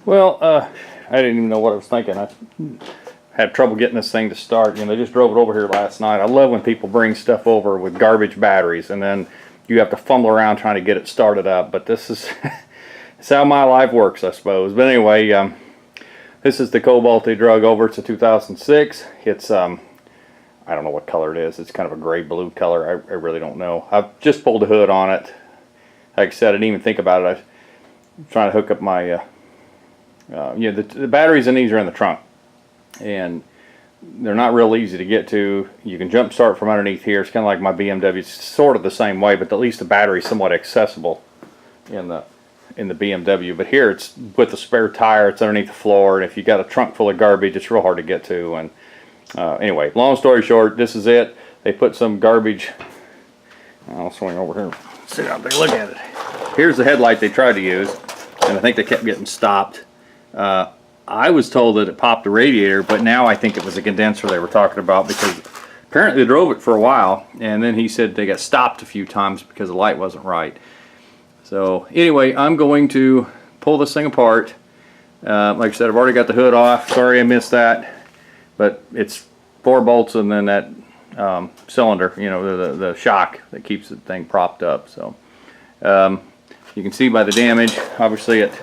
Well, I didn't even know what I was thinking. I had trouble getting this thing to start. You know, they just drove it over here last night. I love when people bring stuff over with garbage batteries and then you have to fumble around trying to get it started up. But this is it's how my life works, I suppose. But anyway, this is the cobalt they drug over. It's a 2006. It's I don't know what color it is. It's kind of a gray blue color. I really don't know. I've just pulled the hood on it. Like I said, I didn't even think about it. I'm trying to hook up my you know, the batteries in these are in the trunk, and they're not real easy to get to. You can jump start from underneath here. It's kind of like my BMW. It's sort of the same way, but at least the battery is somewhat accessible in the BMW. But here it's with the spare tire. It's underneath the floor, and if you got a trunk full of garbage, it's real hard to get to. And anyway, long story short, this is it. They put some garbage. I'll swing over here. Sit down, take a look at it. Here's the headlight they tried to use, and I think they kept getting stopped. I was told that it popped the radiator, but now I think it was a condenser they were talking about, because apparently they drove it for a while, and then he said they got stopped a few times because the light wasn't right. So anyway, I'm going to pull this thing apart. Like I said, I've already got the hood off. Sorry I missed that, but it's 4 bolts and then that cylinder, you know, the shock that keeps the thing propped up. So you can see by the damage, obviously it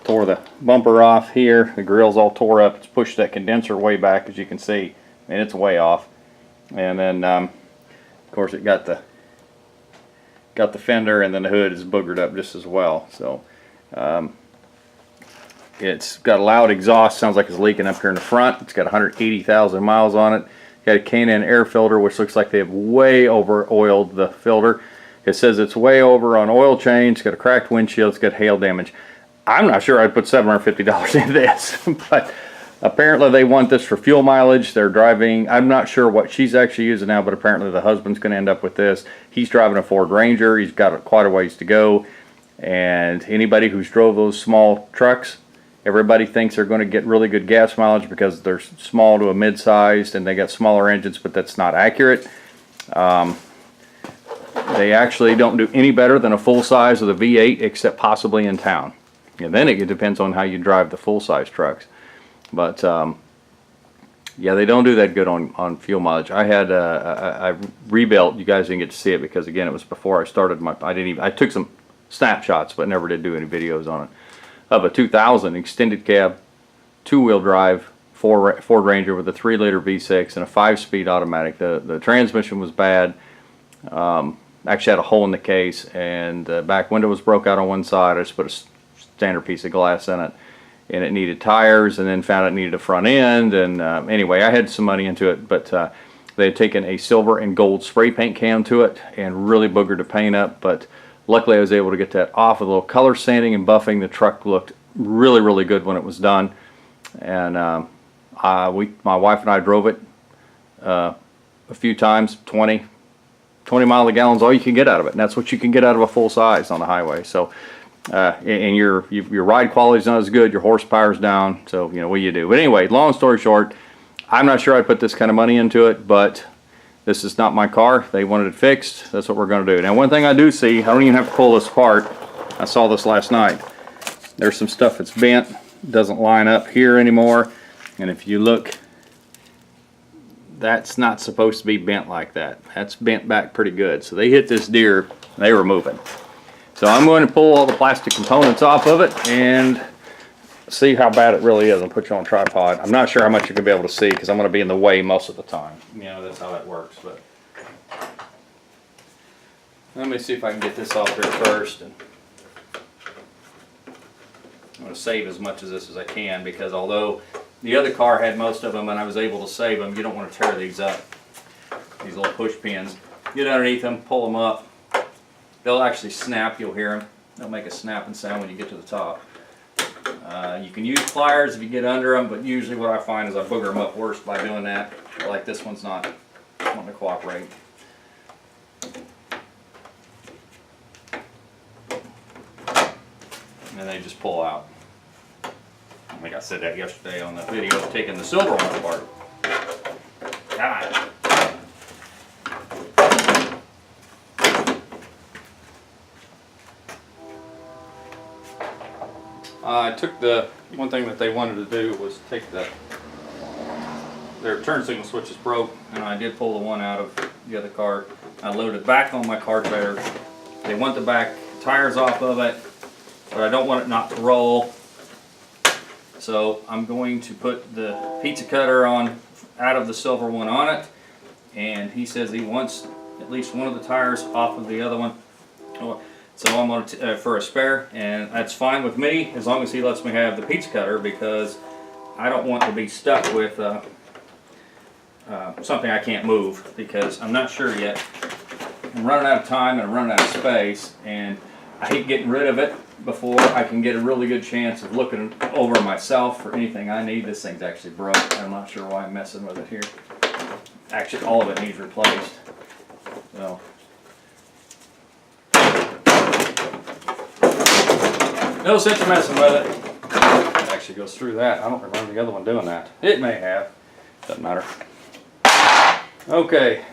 tore the bumper off here. The grill's all tore up. It's pushed that condenser way back, as you can see, and it's way off. And then of course it got the fender, and then the hood is boogered up just as well. So it's got a loud exhaust. Sounds like it's leaking up here in the front. It's got 180,000 miles on it. Got a K&N air filter, which looks like they have way over oiled the filter. It says it's way over on oil change. It's got a cracked windshield. It's got hail damage. I'm not sure I'd put $750 into this, but apparently they want this for fuel mileage. They're driving, I'm not sure what she's actually using now, but apparently the husband's going to end up with this. He's driving a Ford Ranger. He's got quite a ways to go, and anybody who's drove those small trucks, everybody thinks they're going to get really good gas mileage because they're small to a mid-sized and they got smaller engines, but that's not accurate. They actually don't do any better than a full size of the V8, except possibly in town. And then it depends on how you drive the full-size trucks. But yeah, they don't do that good on fuel mileage. I had I rebuilt. You guys didn't get to see it because, again, it was before I started my. I took some snapshots, but never did do any videos on it. Of a 2000 extended cab, 2-wheel drive Ford Ranger with a 3-liter V6 and a 5-speed automatic. The transmission was bad. Actually had a hole in the case, and the back window was broke out on one side. I just put a standard piece of glass in it, and it needed tires, and then found it needed a front end. And anyway, I had some money into it, but they had taken a silver and gold spray paint can to it and really boogered the paint up. But luckily I was able to get that off with a little color sanding and buffing. The truck looked really, really good when it was done. And my wife and I drove it a few times. 20 miles a gallon is all you can get out of it, and that's what you can get out of a full size on the highway. So and your ride quality is not as good, your horsepower's down, so you know what you do. But anyway, long story short, I'm not sure I'd put this kind of money into it, but this is not my car. They wanted it fixed. That's what we're going to do. Now, one thing I do see, I don't even have to pull this apart. I saw this last night. There's some stuff that's bent. It doesn't line up here anymore. And if you look, that's not supposed to be bent like that. That's bent back pretty good. So they hit this deer, they were moving. So I'm going to pull all the plastic components off of it and see how bad it really is. I'll put you on a tripod. I'm not sure how much you're going to be able to see because I'm going to be in the way most of the time. You know, that's how that works. But let me see if I can get this off here first. And I'm going to save as much of this as I can, because although the other car had most of them and I was able to save them, you don't want to tear these up. These little push pins. Get underneath them, pull them up. They'll actually snap, you'll hear them. They'll make a snapping sound when you get to the top. You can use pliers if you get under them, but usually what I find is I booger them up worse by doing that. Like this one's not wanting to cooperate. And they just pull out. I think I said that yesterday on the video of taking the silver one apart. Come on. I took the one thing that they wanted to do was take their turn signal switches broke, and I did pull the one out of the other car. I loaded back on my car bearers. They want the back tires off of it, but I don't want it not to roll. So I'm going to put the pizza cutter on out of the silver one on it, and he says he wants at least one of the tires off of the other one. So I'm going to for a spare, and that's fine with me as long as he lets me have the pizza cutter, because I don't want to be stuck with something I can't move, because I'm not sure yet. I'm running out of time and I'm running out of space, and I hate getting rid of it before I can get a really good chance of looking over myself for anything I need. This thing's actually broke. I'm not sure why I'm messing with it here. Actually, all of it needs replaced. So. No sense messing with it. It actually goes through that. I don't remember the other one doing that. It may have. Doesn't matter. Okay.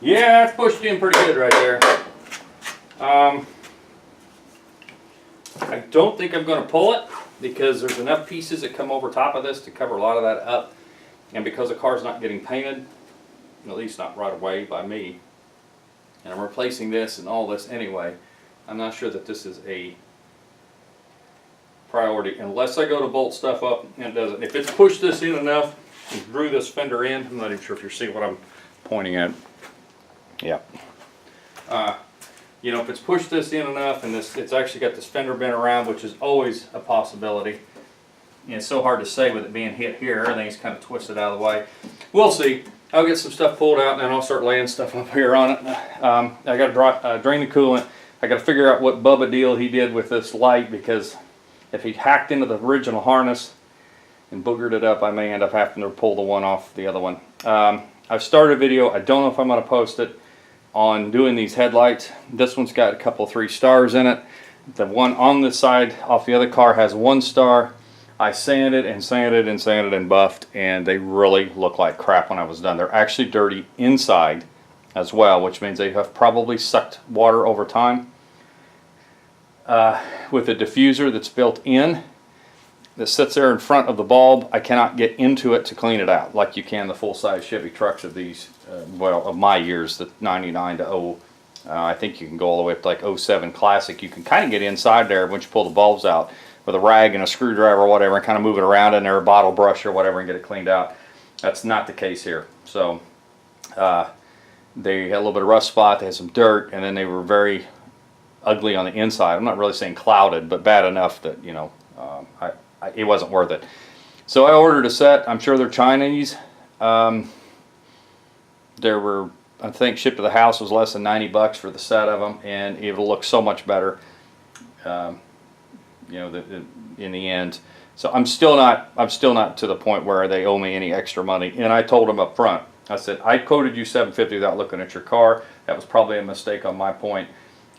Yeah, it's pushed in pretty good right there. I don't think I'm going to pull it, because there's enough pieces that come over top of this to cover a lot of that up. And because the car's not getting painted, at least not right away by me, and I'm replacing this and all this anyway, I'm not sure that this is a priority unless I go to bolt stuff up and it doesn't. If it's pushed this in enough and drew this fender in, I'm not even sure if you're seeing what I'm pointing at. Yeah. You know, if it's pushed this in enough and it's actually got this fender bent around, which is always a possibility. And it's so hard to say with it being hit here. Everything's kind of twisted out of the way. We'll see. I'll get some stuff pulled out and then I'll start laying stuff up here on it. I got to drain the coolant. I got to figure out what Bubba deal he did with this light, because if he hacked into the original harness and boogered it up, I may end up having to pull the one off the other one. I've started a video. I don't know if I'm going to post it, on doing these headlights. This one's got a couple 3 stars in it. The one on the side off the other car has 1 star. I sanded and sanded and sanded and buffed, and they really look like crap when I was done. They're actually dirty inside as well, which means they have probably sucked water over time. With a diffuser that's built in that sits there in front of the bulb, I cannot get into it to clean it out like you can the full-size Chevy trucks of these, well, of my years, the 99 to I think you can go all the way up to like 07 Classic. You can kind of get inside there once you pull the bulbs out with a rag and a screwdriver or whatever, and kind of move it around in there, a bottle brush or whatever, and get it cleaned out. That's not the case here. So they had a little bit of rust spot, they had some dirt, and then they were very ugly on the inside. I'm not really saying clouded, but bad enough that, you know, it wasn't worth it. So I ordered a set. I'm sure they're Chinese. There were, I think, shipped to the house was less than 90 bucks for the set of them, and it'll look so much better, you know, in the end. So I'm still not to the point where they owe me any extra money. And I told them up front. I said, I quoted you $750 without looking at your car. That was probably a mistake on my point.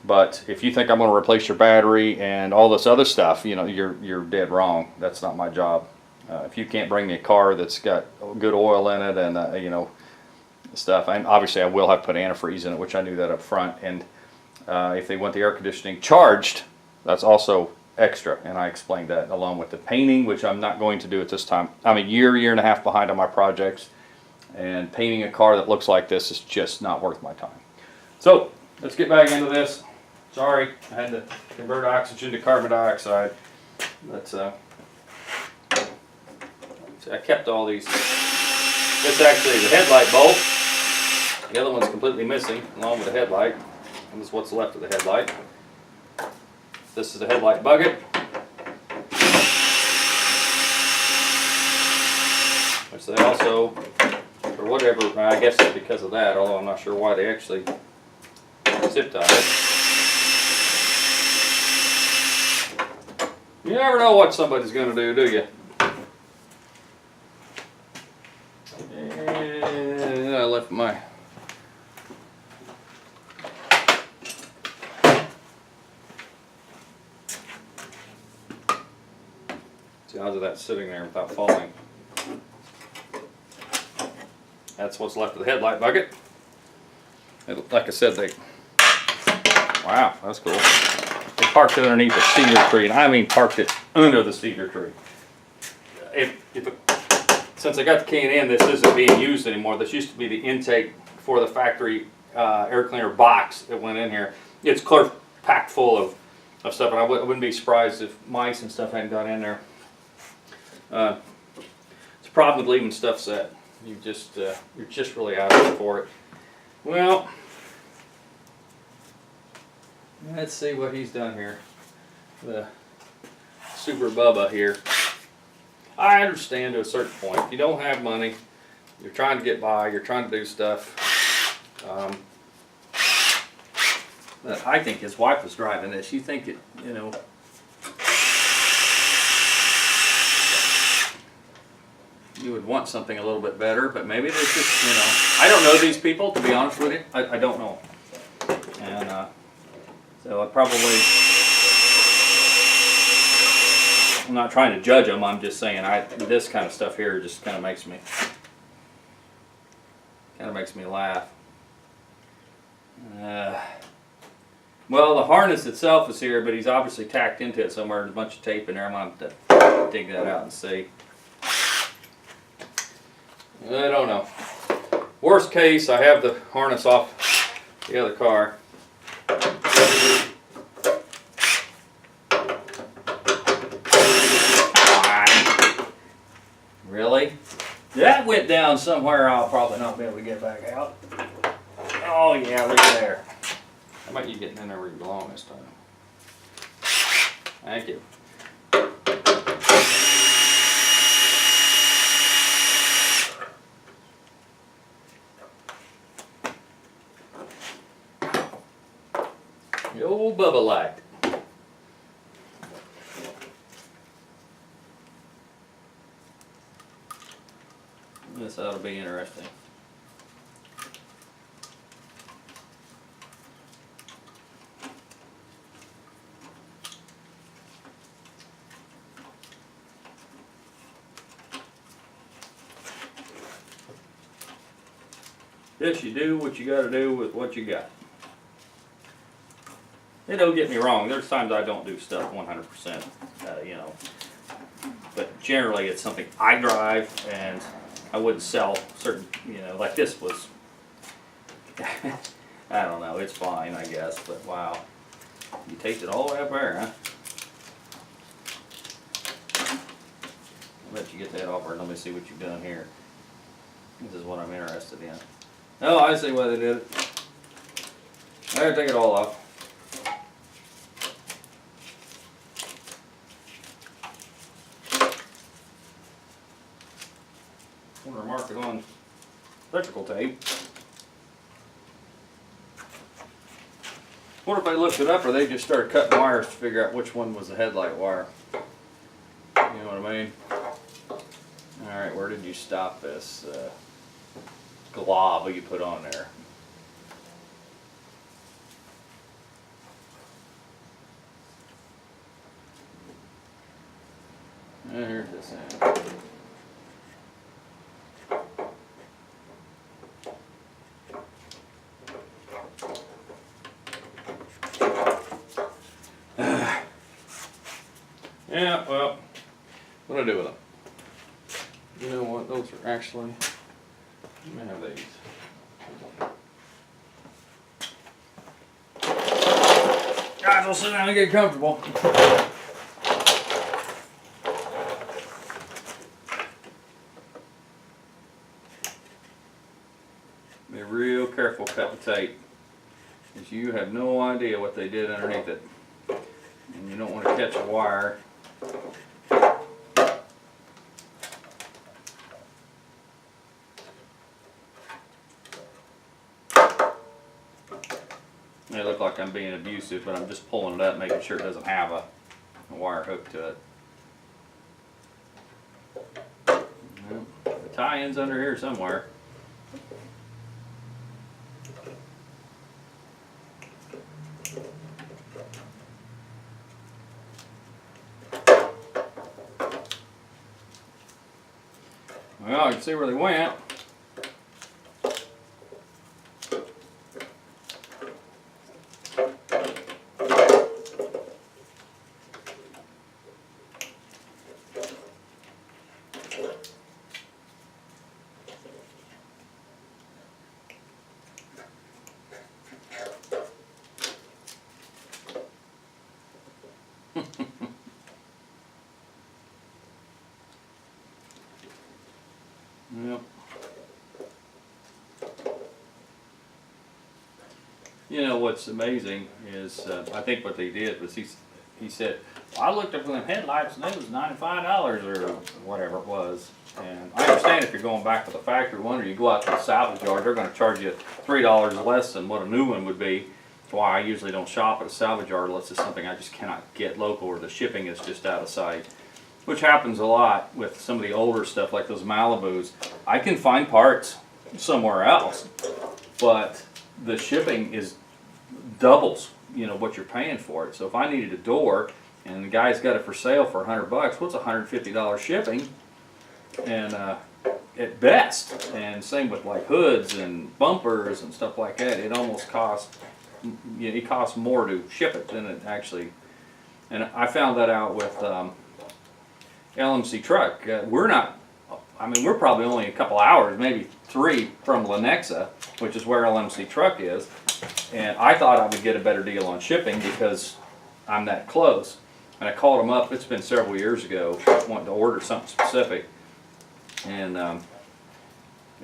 But if you think I'm going to replace your battery and all this other stuff, you know, you're dead wrong. That's not my job. If you can't bring me a car that's got good oil in it and you know, stuff, and obviously I will have to put antifreeze in it, which I knew that up front. And if they want the air conditioning charged, that's also extra, and I explained that, along with the painting, which I'm not going to do at this time. I'm a year and a half behind on my projects, and painting a car that looks like this is just not worth my time. So let's get back into this. Sorry, I had to convert oxygen to carbon dioxide. But I kept all these. This actually is a headlight bolt. The other one's completely missing, along with the headlight. And this is what's left of the headlight. This is a headlight bucket, which they also, for whatever, I guess it's because of that, although I'm not sure why they actually zip tied it. You never know what somebody's going to do you? And I left my... The odds of that sitting there without falling. That's what's left of the headlight bucket. Like I said, wow, that's cool. They parked it underneath a cedar tree, and I mean parked it under the cedar tree. Since I got the K&N, this isn't being used anymore. This used to be the intake for the factory air cleaner box that went in here. It's clear packed full of stuff, and I wouldn't be surprised if mice and stuff hadn't got in there. It's a problem with leaving stuff set. You're just really out of it for it. Well, let's see what he's done here. The Super Bubba here. I understand to a certain point. If you don't have money, you're trying to get by, you're trying to do stuff. But I think his wife was driving this. You think it, you know. You would want something a little bit better, but maybe there's just, you know. I don't know these people, to be honest with you. I don't know. And so I probably. I'm not trying to judge them. I'm just saying this kind of stuff here just kind of makes me laugh. Well, the harness itself is here, but he's obviously tacked into it somewhere. There's a bunch of tape in there. I'm going to have to dig that out and see. I don't know. Worst case, I have the harness off the other car. Really? That went down somewhere I'll probably not be able to get back out. Oh yeah, look at there. How about you getting in there where you belong this time? Thank you. The old Bubba light. This ought to be interesting. Just you do what you got to do with what you got. It don't get me wrong. There's times I don't do stuff 100%, you know. But generally, it's something I drive, and I wouldn't sell certain, you know, like this was. I don't know. It's fine, I guess. But wow, you taped it all the way up there, huh? I'll let you get that off, or let me see what you've done here. This is what I'm interested in. Oh, I see why they did it. I gotta take it all off. I'm gonna mark it on electrical tape. What if they looked it up, or they just started cutting wires to figure out which one was the headlight wire? You know what I mean? Alright, where did you stop this glob you put on there? There's this end. Yeah, well, what do I do with them? You know what? Those are actually. Let me have these. Guys, we'll sit down and get comfortable. Be real careful cutting tape, because you have no idea what they did underneath it, and you don't want to catch a wire. They look like I'm being abusive, but I'm just pulling it up, making sure it doesn't have a wire hooked to it. Well, the tie-in's under here somewhere. Well, you can see where they went. Yep. You know what's amazing is I think what they did was he said, well, I looked up them headlights and it was $95 or whatever it was. And I understand if you're going back to the factory one or you go out to the salvage yard, they're going to charge you $3 less than what a new one would be. That's why I usually don't shop at a salvage yard unless it's something I just cannot get local or the shipping is just out of sight. Which happens a lot with some of the older stuff like those Malibus. I can find parts somewhere else, but the shipping is doubles, you know, what you're paying for it. So if I needed a door and the guy's got it for sale for $100, what's $150 shipping? And at best, and same with like hoods and bumpers and stuff like that. It almost costs, you know, it costs more to ship it than it actually. And I found that out with LMC truck. We're not. I mean, we're probably only a couple hours, maybe 3 from Lenexa, which is where LMC truck is. And I thought I would get a better deal on shipping because I'm that close. And I called them up. It's been several years ago, wanting to order something specific. And the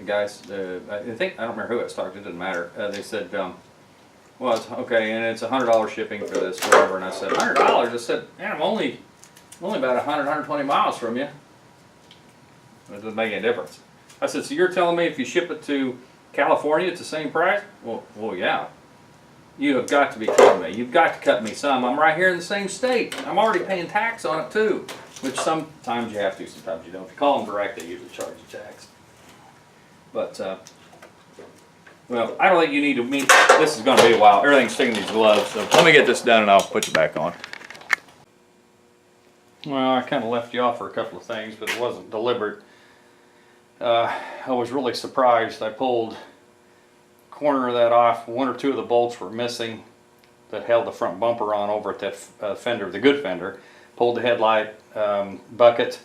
guys, I think, I don't remember who I talked to, it didn't matter. They said, well, it's okay, and it's $100 shipping for this, whatever. And I said, $100? I said, man, I'm only about 100, 120 miles from you. It doesn't make any difference. I said, so you're telling me if you ship it to California, it's the same price? Well, yeah. You have got to be kidding me. You've got to cut me some. I'm right here in the same state. I'm already paying tax on it too, which sometimes you have to, sometimes you don't. If you call them direct, they usually charge you tax. But, well, I don't think you need to meet. This is going to be a while. Everything's sticking in these gloves, so let me get this done and I'll put you back on. Well, I kind of left you off for a couple of things, but it wasn't deliberate. I was really surprised. I pulled a corner of that off. 1 or 2 of the bolts were missing that held the front bumper on over at that fender, the good fender. Pulled the headlight bucket,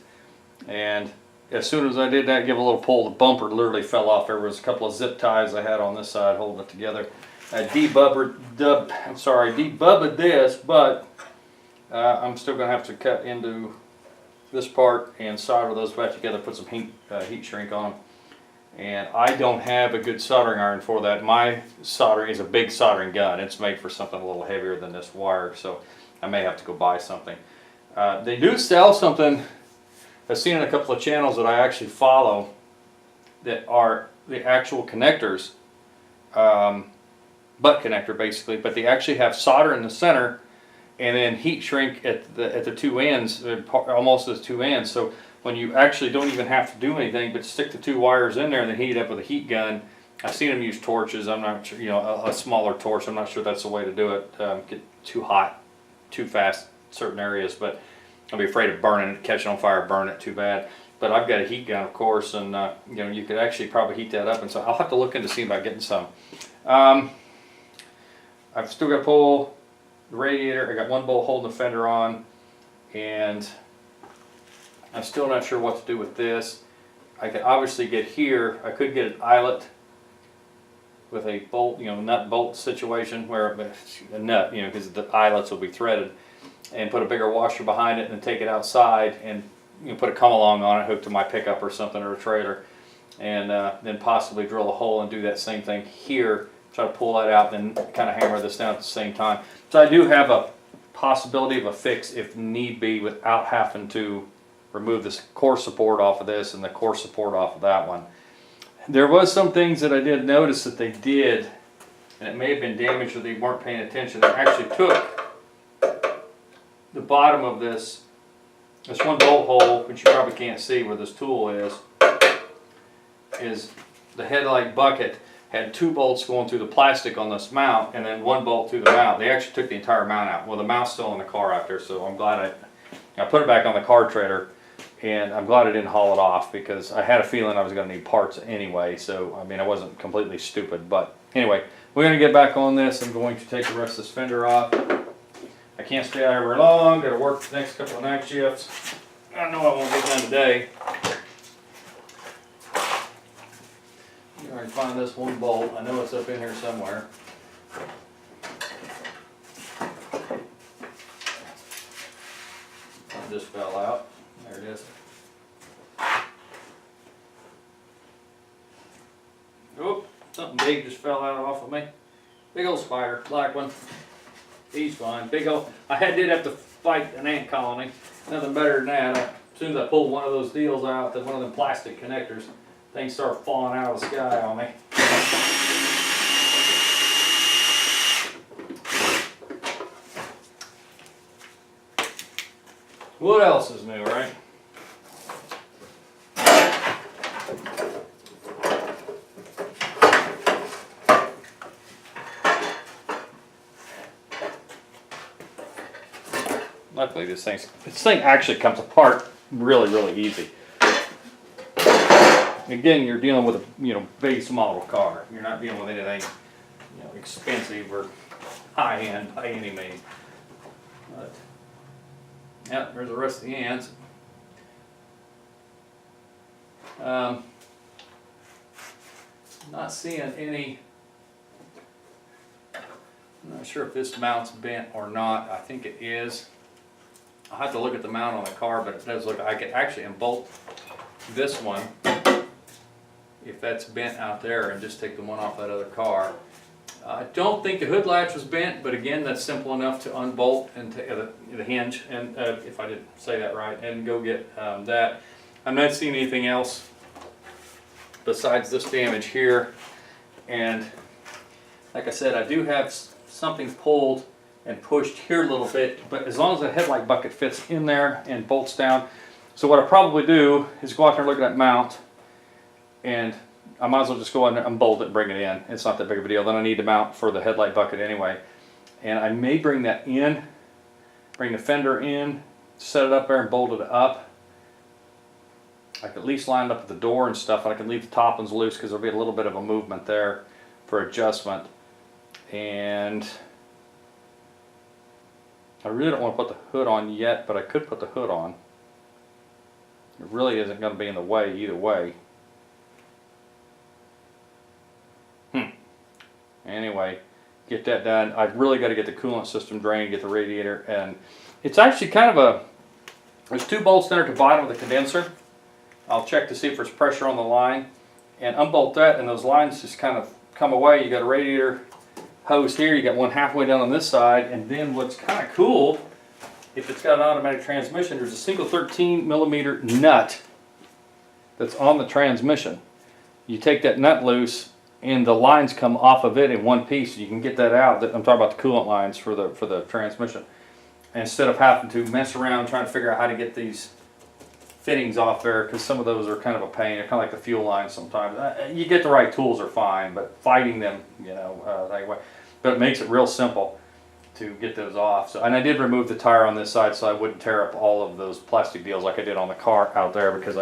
and as soon as I did that, give a little pull, the bumper literally fell off. There was a couple of zip ties I had on this side holding it together. I debubbed this, but I'm still going to have to cut into this part and solder those back together, put some heat shrink on them. And I don't have a good soldering iron for that. My soldering is a big soldering gun. It's made for something a little heavier than this wire, so I may have to go buy something. They do sell something I've seen in a couple of channels that I actually follow that are the actual connectors, butt connector basically, but they actually have solder in the center and then heat shrink at the 2 ends, almost at the 2 ends. So when you actually don't even have to do anything but stick the 2 wires in there and then heat it up with a heat gun. I've seen them use torches. I'm not sure, you know, a smaller torch. I'm not sure that's the way to do it. Get too hot, too fast in certain areas, but I'll be afraid of burning it, catching on fire, burn it too bad. But I've got a heat gun, of course, and you know, you could actually probably heat that up. And so I'll have to look into see about getting some. I've still got to pull the radiator. I got 1 bolt holding the fender on, and I'm still not sure what to do with this. I could obviously get here. I could get an eyelet with a bolt, you know, nut bolt situation where a nut, you know, because the eyelets will be threaded, and put a bigger washer behind it and then take it outside and, you know, put a come along on it, hooked to my pickup or something, or a trailer, and then possibly drill a hole and do that same thing here. Try to pull that out and then kind of hammer this down at the same time. So I do have a possibility of a fix if need be without having to remove this core support off of this and the core support off of that one. There was some things that I did notice that they did, and it may have been damaged or they weren't paying attention. They actually took the bottom of this 1 bolt hole, which you probably can't see where this tool is the headlight bucket had 2 bolts going through the plastic on this mount and then 1 bolt through the mount. They actually took the entire mount out. Well, the mount's still in the car out there, so I'm glad I put it back on the car trailer, and I'm glad I didn't haul it off because I had a feeling I was going to need parts anyway. So I mean, I wasn't completely stupid, but anyway, we're going to get back on this. I'm going to take the rest of this fender off. I can't stay out here very long. Got to work the next couple of night shifts. I know I won't get done today. I can find this 1 bolt. I know it's up in here somewhere. It just fell out. There it is. Something big just fell out off of me. Big old spider, black one. He's fine. Big old. Did have to fight an ant colony. Nothing better than that. As soon as I pulled one of those deals out, one of them plastic connectors, things start falling out of the sky on me. What else is new, right? Luckily, this thing actually comes apart really easy. Again, you're dealing with a base model car. You're not dealing with anything expensive or high end by any means. But yeah, there's the rest of the ants. Not seeing any. I'm not sure if this mount's bent or not. I think it is. I'll have to look at the mount on the car, but it does look like I could actually unbolt this one if that's bent out there and just take the one off that other car. I don't think the hood latch was bent, but again, that's simple enough to unbolt and the hinge, and if I didn't say that right, and go get that. I'm not seeing anything else besides this damage here, and like I said, I do have something pulled and pushed here a little bit, but as long as the headlight bucket fits in there and bolts down. So what I probably do is go out there and look at that mount, and I might as well just go in there and bolt it and bring it in. It's not that big of a deal. Then I need to mount for the headlight bucket anyway. And I may bring that in, bring the fender in, set it up there and bolt it up. I can at least line it up at the door and stuff, and I can leave the top ones loose because there'll be a little bit of a movement there for adjustment. And I really don't want to put the hood on yet, but I could put the hood on. It really isn't going to be in the way either way. Anyway, get that done. I've really got to get the coolant system drained, get the radiator, and it's actually kind of there's two bolts there at the bottom of the condenser. I'll check to see if there's pressure on the line and unbolt that, and those lines just kind of come away. You got a radiator hose here, you got one halfway down on this side, and then what's kind of cool, if it's got an automatic transmission, there's a single 13mm nut that's on the transmission. You take that nut loose and the lines come off of it in one piece. You can get that out. I'm talking about the coolant lines for the transmission. And instead of having to mess around trying to figure out how to get these fittings off there, because some of those are kind of a pain. They're kind of like the fuel lines sometimes. You get the right tools are fine, but fighting them, that way. But it makes it real simple to get those off. So, and I did remove the tire on this side so I wouldn't tear up all of those plastic deals like I did on the car out there, because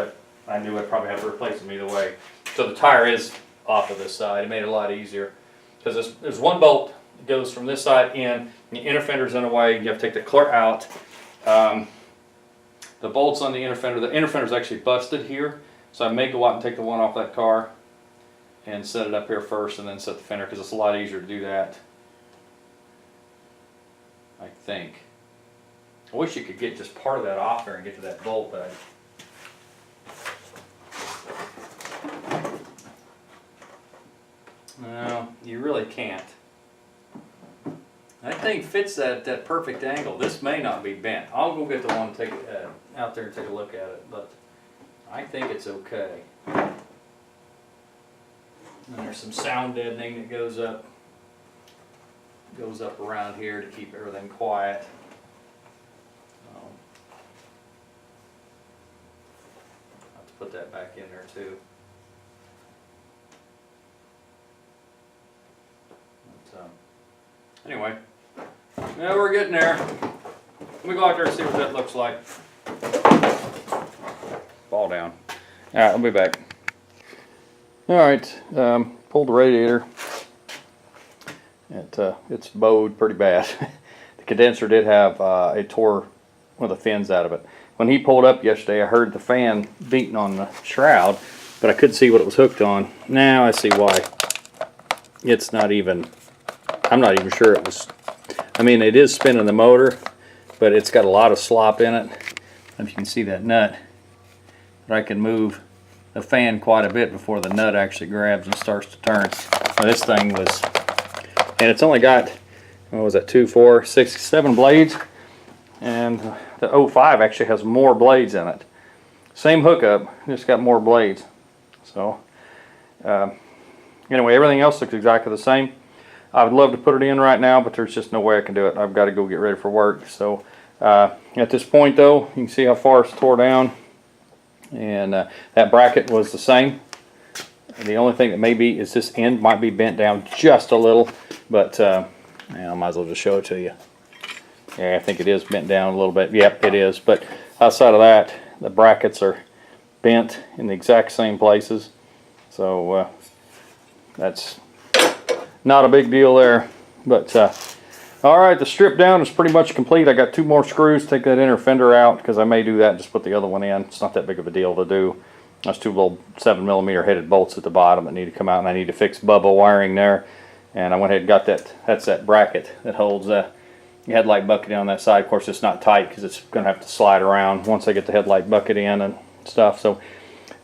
I knew I'd probably have to replace them either way. So the tire is off of this side. It made it a lot easier because there's one bolt that goes from this side in, the inner fender's in a way, you have to take the clear out. The bolts on the inner fender's actually busted here, so I may go out and take the one off that car and set it up here first and then set the fender, because it's a lot easier to do that, I think. I wish you could get just part of that off there and get to that bolt, but no, you really can't. That thing fits that perfect angle. This may not be bent. I'll go get the one and take it out there and take a look at it, but I think it's okay. And there's some sound deadening that goes up around here to keep everything quiet. I'll have to put that back in there too. Anyway, now we're getting there. Let me go out there and see what that looks like. Fall down. Alright, I'll be back. Alright, pulled the radiator. It's bowed pretty bad. The condenser did have, it tore one of the fins out of it. When he pulled up yesterday, I heard the fan beating on the shroud, but I couldn't see what it was hooked on. Now I see why. It's not even... I'm not even sure it was, I mean, it is spinning the motor, but it's got a lot of slop in it. If you can see that nut, but I can move the fan quite a bit before the nut actually grabs and starts to turn. This thing was, and it's only got, what was that, 2, 4, 6, 7 blades, and the 05 actually has more blades in it. Same hookup, just got more blades. So anyway, everything else looks exactly the same. I would love to put it in right now, but there's just no way I can do it. I've got to go get ready for work. So at this point though, you can see how far it's tore down, and that bracket was the same. And the only thing that may be is this end might be bent down just a little, but I might as well just show it to you. Yeah, I think it is bent down a little bit. Yep, it is. But outside of that, the brackets are bent in the exact same places. So that's not a big deal there. But alright, the strip down is pretty much complete. I got 2 more screws, take that inner fender out, because I may do that and just put the other one in. It's not that big of a deal to do. There's 2 little 7mm headed bolts at the bottom that need to come out, and I need to fix Bubba wiring there. And I went ahead and got that. That's that bracket that holds the headlight bucket on that side. Of course, it's not tight because it's going to have to slide around once I get the headlight bucket in and stuff. So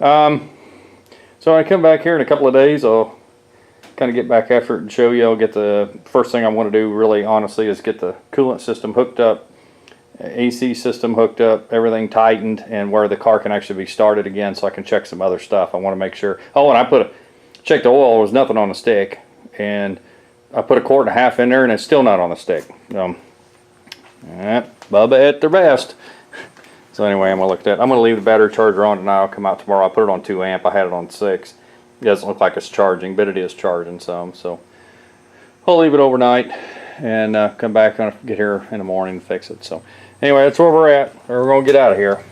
so when I come back here in a couple of days, I'll kind of get back after it and show you. I'll get the first thing I want to do, really honestly, is get the coolant system hooked up, AC system hooked up, everything tightened, and where the car can actually be started again, so I can check some other stuff. I want to make sure. Oh, and I checked the oil. There was nothing on the stick, and I put a 1.5 quarts in there, and it's still not on the stick. Bubba at their best. So anyway, I'm gonna look at that. I'm gonna leave the battery charger on tonight. I'll come out tomorrow. I'll put it on 2 amp. I had it on 6. It doesn't look like it's charging, but it is charging some. So I'll leave it overnight and come back and get here in the morning and fix it. So anyway, that's where we're at. We're gonna get out of here.